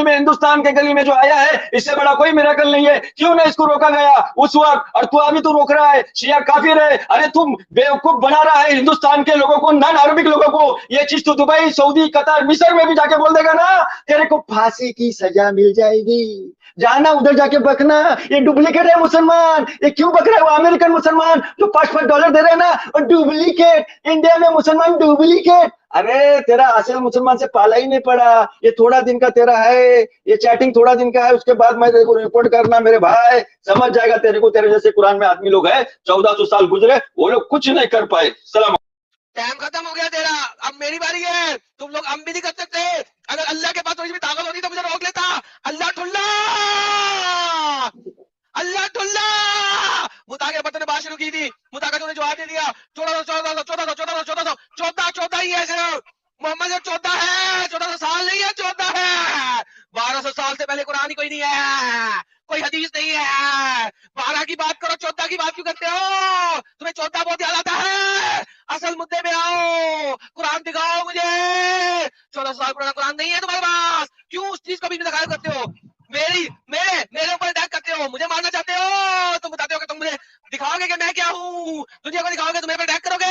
में हिंदुस्तान के गली में जो आया है, इससे बड़ा कोई मिरेकल नहीं है। क्यों नहीं इसको रोका गया उस वक्त? और तू अभी तो रोक रहा है, शिया काफिर है। अरे तुम बेवकूफ बना रहा है हिंदुस्तान के लोगों को, नॉन अरबिक लोगों को। ये चीज तो दुबई, सऊदी, कतर, मिस्र में भी जाके बोल देगा ना, तेरे को फांसी की सजा मिल जाएगी। जाना उधर जाके बकना। ये डुप्लीकेट है मुसलमान, ये क्यों बक रहा है? वो अमेरिकन मुसलमान जो $5 दे रहे हैं ना, और डुप्लीकेट। इंडिया में मुसलमान डुप्लीकेट। अरे तेरा असल मुसलमान से पाला ही नहीं पड़ा। ये थोड़ा दिन का तेरा है, ये चैटिंग थोड़ा दिन का है, उसके बाद मैं तेरे को रिपोर्ट करना मेरे भाई, समझ जाएगा तेरे को। तेरे जैसे कुरान में आदमी लोग है, 1400 साल गुजरे, वो लोग कुछ नहीं कर पाए। सलाम। टाइम खत्म हो गया तेरा, अब मेरी बारी है। तुम लोग हम भी नहीं कर सकते। अगर अल्लाह के पास थोड़ी भी ताकत होती तो मुझे रोक लेता। अल्लाह ठुल्ला, अल्लाह ठुल्ला। मुता के बतने बात शुरू की थी, मुता का तूने जवाब दे दिया। 14 ही है सिर्फ। मोहम्मद सिर्फ 14 है, 1400 साल नहीं है, 14 है। 1200 साल से पहले कुरान ही कोई नहीं है, कोई हदीस नहीं है। 12 की बात करो, 14 की बात क्यों करते हो? तुम्हें 14 बहुत याद आता है। असल मुद्दे में आओ, कुरान दिखाओ मुझे। 1400 साल पुराना कुरान नहीं है तुम्हारे पास, क्यों उस चीज को भी दिखाया करते हो? मेरे ऊपर अटैक करते हो, मुझे मारना चाहते हो। तुम बताते हो कि तुम मुझे दिखाओगे कि मैं क्या हूँ, दुनिया को दिखाओगे, तुम मेरे पर अटैक करोगे।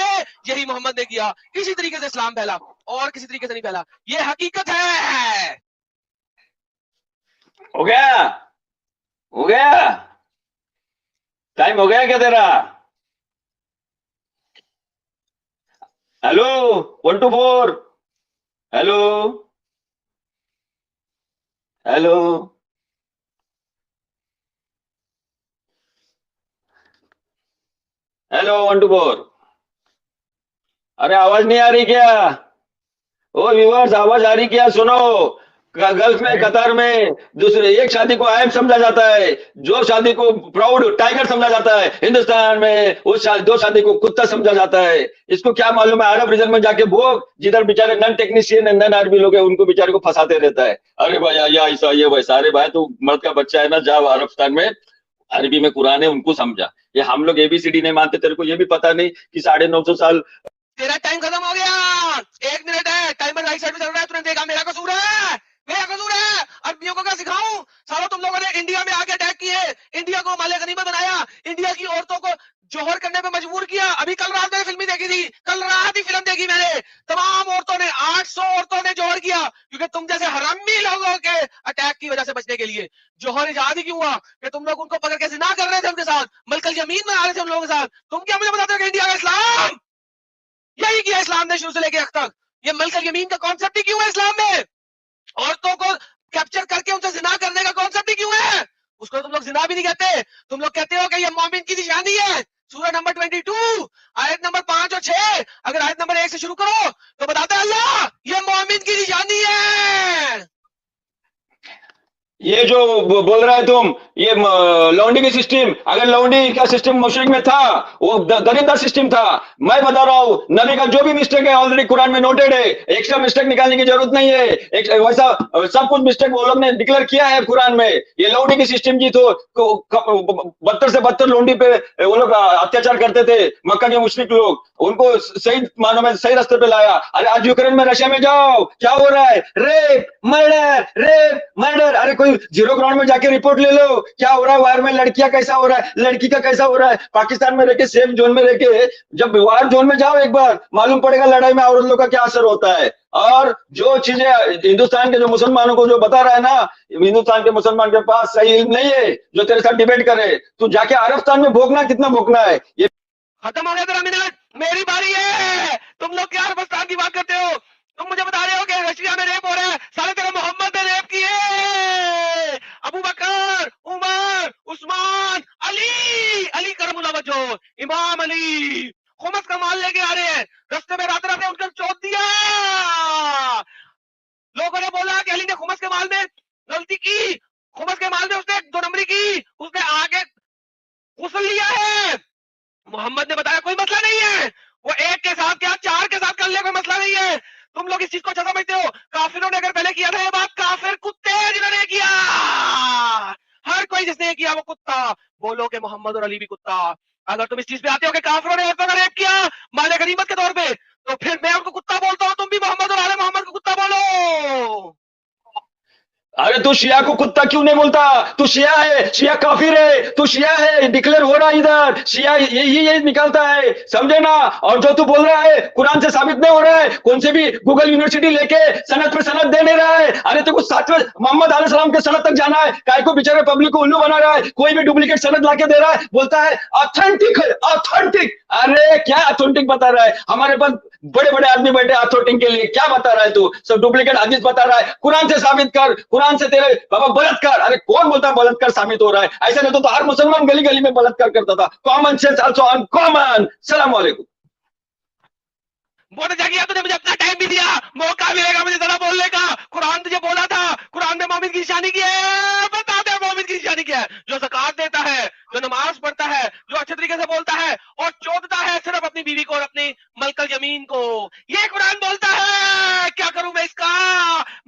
यही मोहम्मद ने किया, इसी तरीके से इस्लाम फैला, और किसी तरीके से नहीं फैला। ये हकीकत है। हो गया टाइम हो गया क्या तेरा? Hello 1 to 4। Hello 1 to 4। अरे आवाज नहीं आ रही क्या? ओ व्यूअर्स, आवाज आ रही क्या? सुनो, गल्फ में, कतर में दूसरे एक शादी को अहम समझा जाता है, जो शादी को प्राउड टाइगर समझा जाता है, हिंदुस्तान में उस दो शादी को कुत्ता समझा जाता है। इसको क्या मालूम है? अरब रीजन में जाके वो जिधर बेचारे नन टेक्नीशियन नन आर्मी लोग हैं, उनको बेचारे को फंसाते रहता है। अरे भाई या ऐसा, ये वैसा। अरे भाई तू मर्द का बच्चा है ना, जा अरबस्तान में, अरबी में कुरान है, उनको समझा। ये हम लोग ABCD नहीं मानते, तेरे को ये भी पता नहीं कि 950 साल। तेरा टाइम खत्म हो गया, 1 मिनट है, टाइमर राइट साइड में चल रहा है। तूने देखा, मेरा कसूर है, मेरा कसूर है। अरबियों को क्या सिखाऊं? सालों तुम लोगों ने इंडिया में आके अटैक किए, इंडिया को माले गनीमत बनाया, इंडिया की औरतों को जौहर करने पे मजबूर किया। अभी कल रात मैंने फिल्म देखी थी, कल रात ही फिल्म देखी मैंने। तमाम औरतों ने, 800 औरतों ने जौहर किया, क्योंकि अटैक की वजह से बचने के लिए। जौहर इजाद ही क्यों हुआ कि तुम लोग उनको पकड़ के जिना कर रहे थे, उनके साथ मलकल यमीन में आ रहे थे उन लोगों के साथ। तुम क्या मुझे बताते हो कि इंडिया का इस्लाम यही किया इस्लाम ने शुरू से लेके अब तक? ये मलकल यमीन का कॉन्सेप्ट ही क्यों है इस्लाम में? औरतों को कैप्चर करके उनसे जिना करने का कॉन्सेप्ट ही क्यों है? उसको तुम लोग जिना भी नहीं कहते, तुम लोग कहते हो कि ये मोमिन की निशानी है। सूरह नंबर 22 आयत नंबर 5 और 6, अगर आयत नंबर 1 से शुरू करो तो बताता है अल्लाह ये मोमिन की निशानी है। ये जो बोल रहा है तुम, ये लौंडी की सिस्टम, अगर लौंडी का सिस्टम मुशरिक में था, वो दरिंदा सिस्टम था। मैं बता रहा हूँ, नबी का जो भी मिस्टेक है ऑलरेडी कुरान में नोटेड है, एक्स्ट्रा मिस्टेक निकालने की जरूरत नहीं है। वैसा सब कुछ मिस्टेक वो लोग ने डिक्लेयर किया है कुरान में। ये लौंडी की सिस्टम जी तो बदतर से बदतर लौंडी पे वो लोग अत्याचार करते थे, मक्का के मुशरिक लोग, उनको सही मानों में सही रास्ते पे लाया। अरे आज यूक्रेन में रशिया में जाओ, क्या हो रहा है? Rape murder. अरे कोई जीरो ग्राउंड में जाके रिपोर्ट ले लो, क्या हो रहा है वार में, लड़कियां कैसा हो रहा है, लड़की का कैसा हो रहा है। पाकिस्तान में रहके सेफ जोन में रहके जब वार जोन में जाओ एक बार, मालूम पड़ेगा लड़ाई में औरत लोग का क्या असर होता है। और जो चीजें हिंदुस्तान के जो मुसलमानों को जो बता रहा है ना, हिंदुस्तान के मुसलमान के पास सही इल्म नहीं है जो तेरे साथ डिबेट करे। तू जाके अरबस्तान में भोगना, कितना भोगना है। ये खत्म हो गया तेरा मिनट, मेरी बारी है। तुम लोग क्या अरबस्तान की बात करते हो? तुम मुझे बता रहे हो कि रशिया में रेप हो रहा है, साले तेरे मोहम्मद ने रेप किए। अबू बकर, उमर, उस्मान, अली करमुल्लाह वजहो, इमाम अली खुमस का माल लेके आ रहे हैं, रास्ते में रात उनका चौथ दिया। लोगों ने बोला कि अली ने खुमस के माल में गलती की, खुमस के माल में उसने 2 नंबरी की, उसने आगे गुस्ल लिया है। मोहम्मद ने बताया कोई मसला नहीं है, वो एक के साथ क्या 4 के साथ कर ले, कोई मसला नहीं है। तुम लोग इस चीज को अच्छा समझते हो। काफिरों ने अगर पहले किया था ये बात, काफिर कुत्ते हैं जिन्होंने किया। हर कोई जिसने किया वो कुत्ता। बोलो कि मोहम्मद और अली भी कुत्ता। अगर तुम इस चीज पे आते हो कि काफिरों ने औरतों का रेप किया माले गनीमत के तौर पे, तो फिर मैं उनको कुत्ता बोलता हूँ, तुम भी मोहम्मद और आले मोहम्मद को कुत्ता बोलो। अरे तू शिया को कुत्ता क्यों नहीं बोलता? तू शिया है, शिया काफिर है, तू शिया है, डिक्लेयर हो रहा है इधर, शिया यही निकालता है, समझे ना। और जो तू बोल रहा है कुरान से साबित नहीं हो रहा है, कौन से भी गूगल यूनिवर्सिटी लेके सनद पे सनद दे नहीं रहा है। अरे तेरे को 7वें मोहम्मद अलैहिस्सलाम के सनद तक जाना है, काय को बेचारे पब्लिक को उल्लू बना रहा है, कोई भी डुप्लीकेट सनद लाके दे रहा है, बोलता है ऑथेंटिक है, ऑथेंटिक। अरे क्या ऑथेंटिक बता रहा है? हमारे पास बड़े बड़े आदमी बैठे ऑथेंटिक के लिए, क्या बता रहा है तू? सब डुप्लीकेट हदीस बता रहा है। कुरान से साबित कर, कुरान से तेरे बाबा बलात्कार। अरे कौन बोलता है बलात्कार साबित हो रहा है? ऐसा नहीं तो हर मुसलमान गली गली में बलात्कार करता था। Common sense also uncommon. सलाम वालेकुम। बोल जाएगी, तुझे मुझे अपना टाइम भी दिया, मौका मिलेगा मुझे जरा बोलने का। कुरान तुझे बोला था, कुरान में मोमिन की निशानी क्या है? बता दे मोमिन की निशानी क्या है? जो ज़कात देता है, जो नमाज पढ़ता है, जो अच्छे तरीके से बोलता है और चोदता है सिर्फ अपनी बीवी को और अपनी मलकल यमीन को। ये कुरान बोलता है। क्या करूं मैं इसका?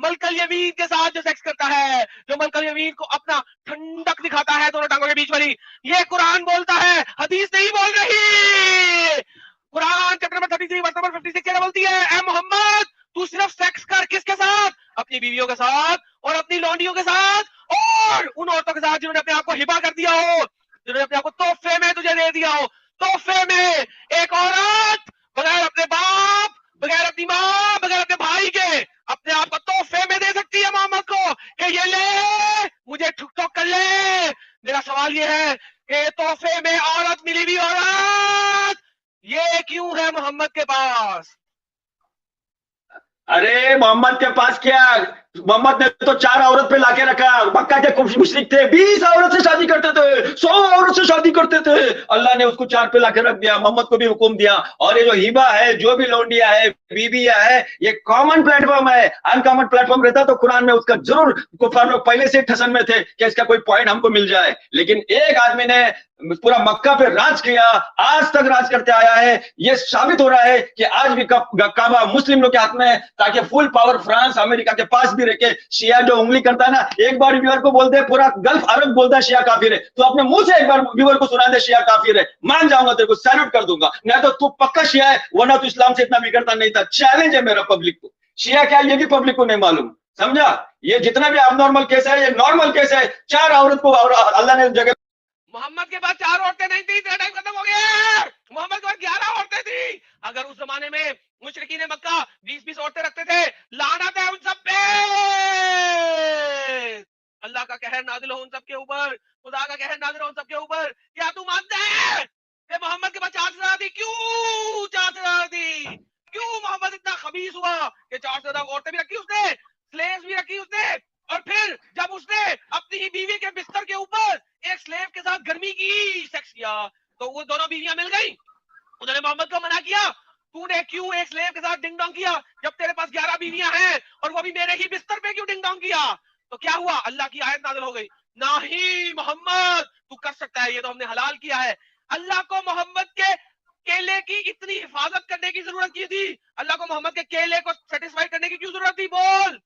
मलकल यमीन के साथ जो सेक्स करता है, जो मलकल यमीन को अपना ठंडक दिखाता है दोनों टांगों के बीच वाली, ये कुरान बोलता है, हदीस नहीं बोल रही। Quran chapter number 33 verse number 56 क्या बोलती है? ए मोहम्मद तू सिर्फ सेक्स कर, किसके साथ? अपनी बीवियों के साथ और अपनी लौंडियों के साथ और उन औरतों के साथ जिन्होंने अपने आप को हिबा कर दिया हो, जिन्होंने अपने आप को तोहफे में तुझे दे दिया हो। तोहफे में एक औरत बगैर अपने बाप, बगैर अपनी माँ, बगैर अपने भाई के अपने आप को तोहफे में दे सकती है मोहम्मद को कि ये ले मुझे ठुक ठोक कर ले। मेरा सवाल ये है कि तोहफे में औरत मिली हुई औरत ये क्यों है मोहम्मद के पास? अरे मोहम्मद के पास क्या, मोहम्मद ने तो 4 औरत पे लाके रखा। मक्का के मुशरिक थे 20 औरत से शादी करते थे, 100 औरत से शादी करते थे। अल्लाह ने उसको 4 पे लाके रख दिया, मोहम्मद को भी हुक्म दिया। और ये जो हिबा है, जो भी लौंडिया है, बीबिया है, ये कॉमन प्लेटफॉर्म है। अनकॉमन प्लेटफॉर्म रहता तो कुरान में उसका जरूर कुफार लोग पहले से ठसन में थे कि इसका कोई पॉइंट हमको मिल जाए। लेकिन एक आदमी ने पूरा मक्का पे राज किया, आज तक राज करते आया है। ये साबित हो रहा है कि आज भी काबा मुस्लिम लोग के हाथ में है, ताकि फुल पावर फ्रांस अमेरिका के पास भी रखे। शिया जो उंगली करता है ना, एक बार व्यूअर को बोलते हैं पूरा गल्फ अरब बोलता है शिया काफिर है, तो अपने मुंह से एक बार व्यूअर को सुना दे शिया काफिर है, मान जाऊंगा, तेरे को सैल्यूट कर दूंगा। नहीं तो तू पक्का शिया है, वरना तू इस्लाम से इतना बिगड़ता नहीं था। चैलेंज है मेरा पब्लिक को। शिया क्या ये भी पब्लिक को नहीं मालूम, समझा? ये जितना भी अबनॉर्मल केस है ये नॉर्मल केस है। 4 औरत को अल्लाह ने जगह, मोहम्मद के पास 4 औरतें नहीं थी, तेरा टाइम खत्म हो गया। मोहम्मद के पास 11 औरतें थी। अगर उस जमाने में मुशरिकीन मक्का 20-20 औरतें रखते थे, लानत है उन सब पे। अल्लाह का कहर नाजिल हो उन सब के ऊपर, खुदा का कहर नाजिल हो उन सब के ऊपर। क्या तू मानता है कि मोहम्मद के पास 4 से ज्यादा थी? क्यों 4 से ज्यादा थी? क्यों मोहम्मद इतना खबीस हुआ कि 4 से ज्यादा औरतें भी रखी उसने, स्लेव्स भी रखी उसने, और फिर जब उसने अपनी ही बीवी के बिस्तर के ऊपर एक स्लेव के साथ गर्मी की, सेक्स किया, तो वो दोनों बीवियां मिल गई। उन्होंने मोहम्मद को मना किया, तूने क्यों एक स्लेव के साथ डिंग डोंग किया जब तेरे पास 11 बीवियां हैं, और वो भी मेरे ही बिस्तर पे क्यों डिंग डोंग किया? तो क्या हुआ? अल्लाह की आयत नाज़िल हो गई, नहीं मोहम्मद तू कर सकता है, ये तो हमने हलाल किया है। अल्लाह को मोहम्मद के केले की इतनी हिफाजत करने की जरूरत की थी? अल्लाह को मोहम्मद के केले को सेटिस्फाई करने की क्यों जरूरत थी? बोल।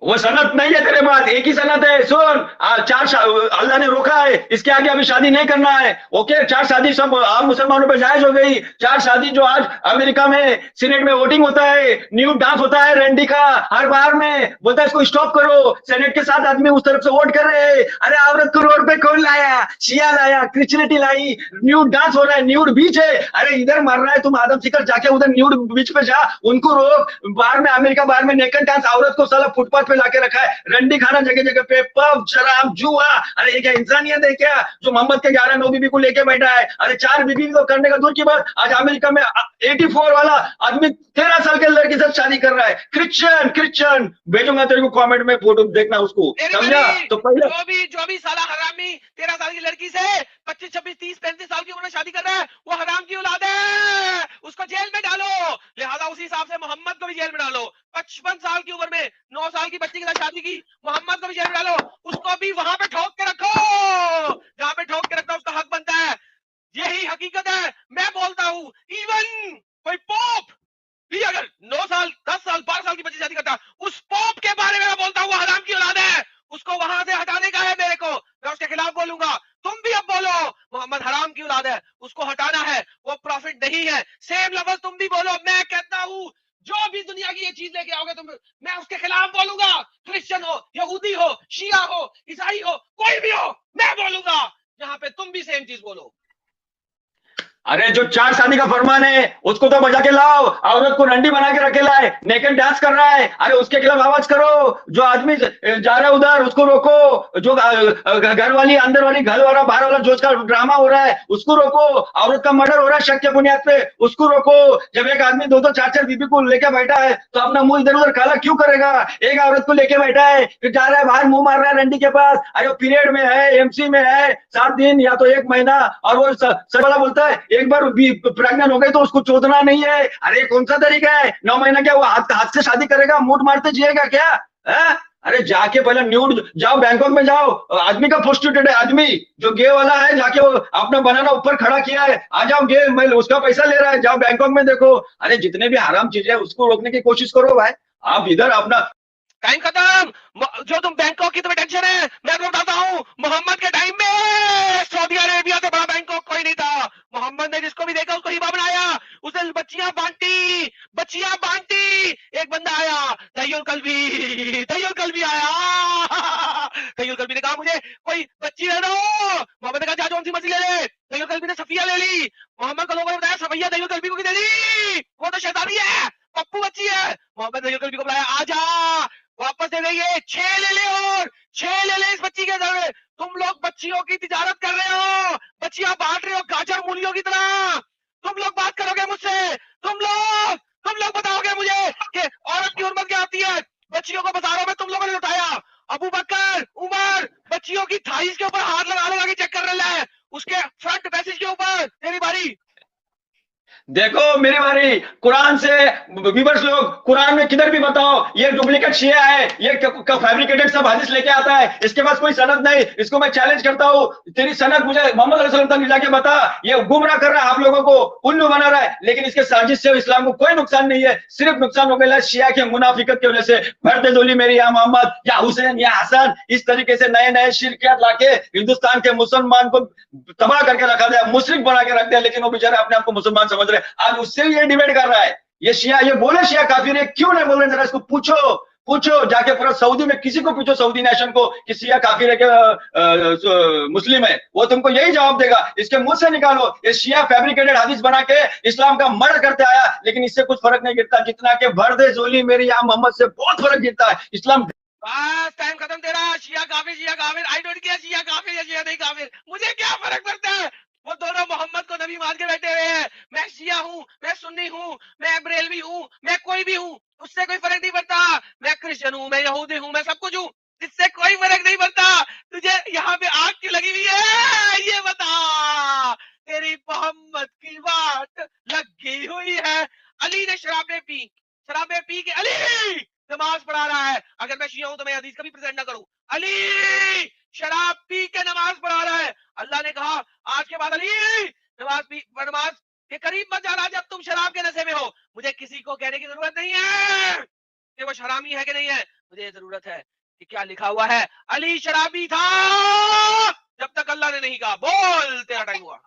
वो सनत नहीं है तेरे पास, एक ही सनत है। सुन, अल्लाह ने रोका है, इसके आगे अभी शादी नहीं करना है। ओके, 4 शादी सब आम मुसलमानों पर जायज हो गई। 4 शादी जो आज अमेरिका में सीनेट में वोटिंग होता है, न्यू डांस होता है रैंडी का हर बार में, बोलता है इसको स्टॉप करो। सेनेट के 7 आदमी उस तरफ से वोट कर रहे हैं। अरे औरत को रोड पे कौन लाया? शिया लाया, क्रिश्चियनिटी लाई, न्यूड डांस हो रहा है, न्यूड बीच है। अरे इधर मर रहा है, तुम आदम सिकर जाके उधर न्यूड बीच पे जा, उनको रोक। बाहर में अमेरिका बाहर में नेकेड डांस, औरत को साला फुटपाथ पे लाके रखा है, रंडी खाना जगह जगह पे, पब, शराब, जुआ। अरे ये क्या इंसानियत है क्या, जो मोहम्मद के 11 9 बीबी को लेके बैठा है? अरे 4 बीबी तो करने का दूर की बात, आज अमेरिका में 84 वाला आदमी 13 साल के लड़की से शादी कर रहा है। क्रिश्चियन भेजूंगा तेरे को कमेंट में, फोटो देखना उसको, समझा? तो पहले जो भी साला हरामी 13 साल की लड़की से 25 26 30 35 साल की उम्र में शादी कर रहा है, वो हराम की औलाद है, उसको जेल में डालो। लिहाजा उसी हिसाब से मोहम्मद को भी जेल में डालो। 55 साल की उम्र में 9 साल की बच्ची के साथ शादी की, मोहम्मद को भी जेल में डालो, उसको भी वहां पे ठोक के रखो जहां पे ठोक के रखना उसका हक बनता है। यही हकीकत है। मैं बोलता हूं, इवन कोई पोप भी अगर 9 साल 10 साल 12 साल की बच्ची शादी करता, उस पोप के बारे में मैं बोलता हूं हराम की औलाद है, उसको वहां से हटाने का है मेरे को, मैं उसके खिलाफ बोलूंगा। तुम भी अब बोलो मोहम्मद हराम की औलाद है, उसको हटाना है, वो प्रॉफिट नहीं है। सेम लफ्ज तुम भी बोलो। मैं कहता हूं जो भी दुनिया की ये चीज लेके आओगे तुम, मैं उसके खिलाफ बोलूंगा। क्रिश्चियन हो, यहूदी हो, शिया हो, ईसाई हो, कोई भी हो, मैं बोलूंगा। यहाँ पे तुम भी सेम चीज बोलो। अरे जो 4 शादी का फरमान है उसको तो बजा के लाओ, औरत को रंडी बना के रखे लाए, नेकेड डांस कर रहा है, अरे उसके खिलाफ आवाज करो। जो आदमी जा रहा है उधर उसको रोको, जो घर वाली अंदर वाली घर वाला बाहर वाला जो उसका ड्रामा हो रहा है उसको रोको, औरत का मर्डर हो रहा है शक के बुनियाद पे उसको रोको। जब एक आदमी 2-2 4-4 बीबी को लेके बैठा है तो अपना मुंह इधर उधर काला क्यों करेगा? एक औरत को लेके बैठा है, फिर जा रहा है बाहर मुंह मार रहा है रंडी के पास, अरे पीरियड में है, एमसी में है, 7 दिन या तो 1 महीना, और वो सब वाला बोलता है एक बार प्रेग्नेंट हो गई तो उसको चोदना नहीं है। अरे कौन सा तरीका है? 9 महीना क्या वो हाथ से शादी करेगा, मूड मारते जिएगा क्या है? अरे जाके पहले न्यूड जाओ, बैंकॉक में जाओ, आदमी का प्रोस्टिट्यूटेड है, आदमी जो गे वाला है, जाके वो अपना बनाना ऊपर खड़ा किया है, आ जाओ गे, मैं उसका पैसा ले रहा है, जाओ बैंकॉक में देखो। अरे जितने भी हराम चीजें है उसको रोकने की कोशिश करो भाई। आप इधर अपना टाइम खत्म। जो तुम बैंकॉक की तुम्हें टेंशन है, मैं तुम्हें बताता हूँ मोहम्मद के टाइम में सऊदी अरेबिया से बड़ा बैंकॉक कोई नहीं था। मोहम्मद ने जिसको भी देखा उसको हिबा बनाया, उसने बच्चियां बांटी। एक बंदा आया, तैयुल कल्बी आया। तैयुल कल्बी ने कहा मुझे कोई बच्ची दे दो। मोहम्मद ने कहा जा कौन सी मर्जी ले ले। तैयुल कल्बी ने सफिया ले ली। मोहम्मद को लोगों ने बताया सफिया तैयुल कल्बी को दे दी, वो तो शैतानी है, पप्पू बच्ची है। मोहम्मद तैयुल कल्बी को बुलाया, आजा वापस दे देंगे, 6 ले ले और 6 ले ले इस बच्ची के दर। तुम लोग बच्चियों की तिजारत कर रहे हो, बच्चियां बांट रहे हो गाजर मूलियों की तरह। तुम लोग बात करोगे मुझसे, तुम लोग बताओगे मुझे कि औरत की उर्मत क्या आती है। बच्चियों को बाजारों में तुम लोगों ने लुटाया। अबू बकर, उमर बच्चियों की थाईस के ऊपर हाथ लगा के चेक कर रहा है, उसके फ्रंट पैसेज के ऊपर। तेरी बारी। देखो मेरी बारी। कुरान से व्यूअर्स लोग, कुरान में किधर भी बताओ ये डुप्लीकेट शिया है, ये फैब्रिकेटेड सब हदीस लेके आता है, इसके पास कोई सनद नहीं। इसको मैं चैलेंज करता हूँ, तेरी सनद मुझे मोहम्मद सल्लल्लाहु अलैहि वसल्लम तक जाके बता। ये गुमराह कर रहा है, आप लोगों को उल्लू बना रहा है, लेकिन इसके साजिश से इस्लाम को कोई नुकसान नहीं है, सिर्फ नुकसान हो गया शिया के मुनाफिकत की वजह से। भरते जोली मेरी या मोहम्मद या हुसैन या हसन, इस तरीके से नए नए शिरकियात लाके हिंदुस्तान के मुसलमान को तबाह करके रखा दिया, मुशरिक बना के रख दिया, लेकिन वो बेचारे अपने आप को मुसलमान समझ रहे। आज उससे ये डिबेट कर रहा है, ये शिया, ये बोले शिया काफिर है, क्यों नहीं बोल रहे? जरा इसको पूछो, पूछो जाके पूरा सऊदी में किसी को पूछो, सऊदी नेशन को कि शिया काफिर है कि मुस्लिम है, वो तुमको यही जवाब देगा। इसके मुंह से निकालो, ये शिया फैब्रिकेटेड हदीस बना के इस्लाम का मर्डर करते आया, लेकिन इससे कुछ फर्क नहीं गिरता जितना कि भरदे जोली मेरी यहाँ मोहम्मद से बहुत फर्क गिरता है। इस्लाम बस टाइम खत्म तेरा। शिया काफिर, आई डोंट केयर शिया काफिर या शिया नहीं काफिर, मुझे क्या फर्क पड़ता है। वो दोनों मोहम्मद को नबी मान के बैठे हुए हैं। मैं शिया हूँ, मैं सुन्नी हूँ, मैं बरेलवी हूँ, मैं कोई भी हूँ, उससे कोई फर्क नहीं पड़ता। मैं क्रिश्चियन हूँ, मैं यहूदी हूँ, मैं सब कुछ हूँ, इससे कोई फर्क नहीं पड़ता। तुझे यहाँ पे आग क्यों लगी हुई है ये बता। तेरी मोहम्मद की बात लगी हुई है। अली ने शराबें पी के अली नमाज पढ़ा रहा है। अगर मैं शिया हूं तो मैं हदीस कभी प्रेजेंट ना करूं। अली शराब पी के नमाज पढ़ा रहा है। अल्लाह ने कहा आज के बाद अली नमाज के करीब मत जाना जब तुम शराब के नशे में हो। मुझे किसी को कहने की जरूरत नहीं है कि वो शराबी है कि नहीं है, मुझे जरूरत है कि क्या लिखा हुआ है। अली शराबी था जब तक अल्लाह ने नहीं कहा। बोल तेरा टाइम हुआ।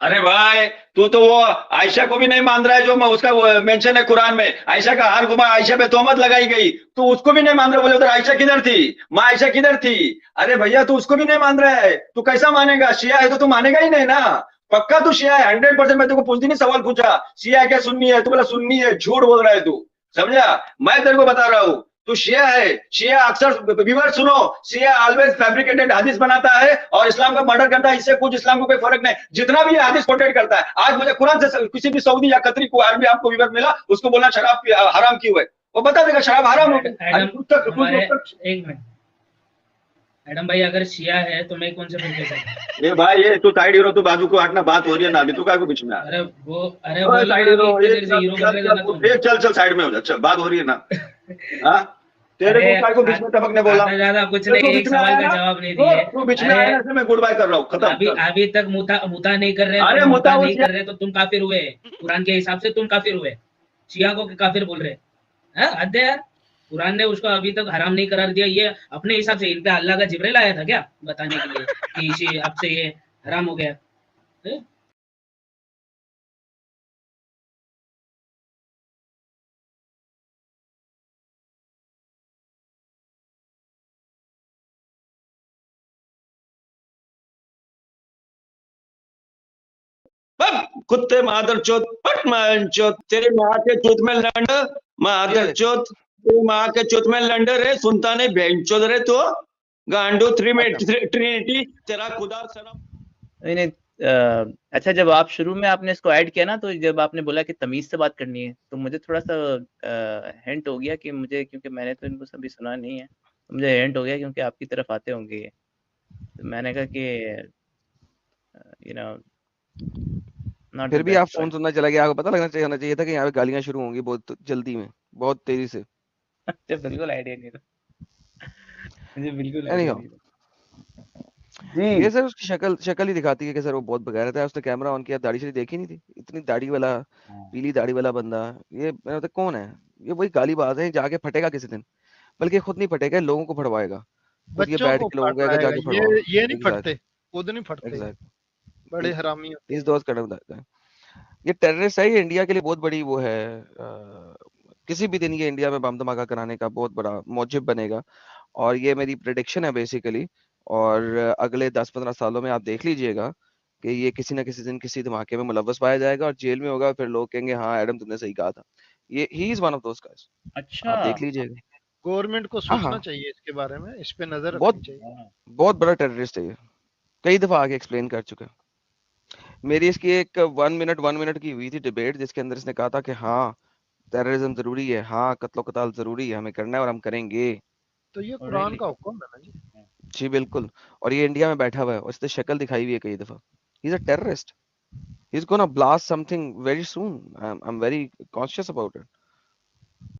अरे भाई तू तो वो आयशा को भी नहीं मान रहा है जो उसका मेंशन है कुरान में, आयशा का हार घुमा, आयशा पे तोहमत लगाई गई, तू उसको भी नहीं मान रहा। बोले उधर आयशा किधर थी, माँ आयशा किधर थी। अरे भैया तू उसको भी नहीं मान रहा है, तू कैसा मानेगा। शिया है तो तू मानेगा ही नहीं ना, पक्का तू शिया है 100%। मैं तेरे को कुछ दिन सवाल पूछा शिया है क्या सुन्नी है, तू बोला सुन्नी है, झूठ बोल रहा है तू, समझा। मैं तेरे को बता रहा हूँ तू शिया है। शिया अक्सर व्यूअर सुनो, शिया ऑलवेज फैब्रिकेटेड हदीस बनाता है और इस्लाम का मर्डर करता है। इससे कुछ इस्लाम को कोई फर्क नहीं, जितना भी हदीस कोटेट करता है। आज मुझे कुरान से किसी भी सऊदी या कतरी को आर्मी आपको व्यूअर मिला, उसको बोलना शराब हराम क्यों है, वो बता देगा शराब हराम हो। एक मिनट एडम भाई, अगर शिया है तो मैं कौन से फिरके से। ये भाई ये तू साइड हीरो, तू बाजू को हटना, बात हो रही है ना अभी, तू क्या को बीच में आ। अरे वो साइड हीरो, चल साइड में हो जा, चल बात हो रही है ना। हाँ तेरे को काय को बीच में टपकने बोला, ज्यादा कुछ नहीं, एक सवाल का जवाब नहीं दिए। तू बीच में आया ना, मैं गुड बाय कर रहा हूँ, खत्म। अभी तक मुता नहीं कर रहे, अरे मुता नहीं कर रहे तो तुम काफिर हुए। कुरान के हिसाब से तुम काफिर हुए, शिया को काफिर बोल रहे हैं। हद है यार, कुरान ने उसको अभी तक हराम नहीं करार दिया। ये अपने हिसाब से, इन पे अल्लाह का जिब्रील आया था क्या बताने के लिए कि अब से ये हराम हो गया है? कुत्ते मादर चोत पट चोत, तेरी माँ के चोत में लंड, मादर चोत तेरी माँ के चोत में लंड रे, सुनता नहीं बहन चोद रे तो गांडू ट्रिनिटी तेरा खुदा सनम। नहीं अच्छा, जब आप शुरू में आपने इसको ऐड किया ना, तो जब आपने बोला कि तमीज से बात करनी है, तो मुझे थोड़ा सा हिंट हो गया कि मुझे, क्योंकि मैंने तो इनको सभी सुना नहीं है, तो मुझे हिंट हो गया क्योंकि आपकी तरफ आते होंगे ये, तो मैंने कहा कि यू नो फिर भी आप फोन सुनना चला गया, आपको पता लगना चाहिए था कि यहाँ पे गालियां शुरू होंगी बहुत जल्दी में, बहुत तेजी से। बिल्कुल आइडिया नहीं था मुझे, बिल्कुल नहीं हो ये सर उसकी शक्ल ही दिखाती है कि सर वो बहुत बगैरत है। उसने कैमरा ऑन किया, दाढ़ी से देखी नहीं थी, इतनी दाढ़ी वाला, पीली दाढ़ी वाला बंदा, ये मैंने तो कौन है, ये वही गालीबाज है, जाके फटेगा किसी दिन, बल्कि खुद नहीं फटेगा, लोगों को फटवाएगा, बच्चों को जाके फटवाएगा। ये नहीं फटते, खुद नहीं फटते, बड़े हरामी होते इस दोस्त का ये टेररिस्ट है। ये इंडिया के लिए बहुत बड़ी वो है, किसी भी दिन ये इंडिया में बम धमाका कराने का बहुत बड़ा मौजिब बनेगा, और ये मेरी प्रेडिक्शन है बेसिकली। और अगले 10-15 सालों में आप देख लीजिएगा कि ये किसी न किसी दिन किसी धमाके में मुलव्वस पाया जाएगा और जेल में होगा, फिर लोग कहेंगे हाँ एडम तुमने सही कहा था। ये he is one of those guys. अच्छा, आप देख लीजिएगा, गवर्नमेंट को सोचना चाहिए इसके बारे में, इस पे नजर बहुत रखनी चाहिए। बहुत बड़ा टेररिस्ट है ये, कई दफा आगे एक्सप्लेन कर चुका है। मेरी इसकी एक 1 मिनट की हुई थी डिबेट, जिसके अंदर इसने कहा था कि हाँ टेररिज्म जरूरी है, हाँ कत्लो कताल जरूरी है, हमें करना है और हम करेंगे। तो ये कुरान का हुक्म है ना जी। जी बिल्कुल, और ये इंडिया में बैठा हुआ है और इसने शक्ल दिखाई हुई है कई दफा। He is a terrorist, he is gonna blast something very soon, I am very conscious about it.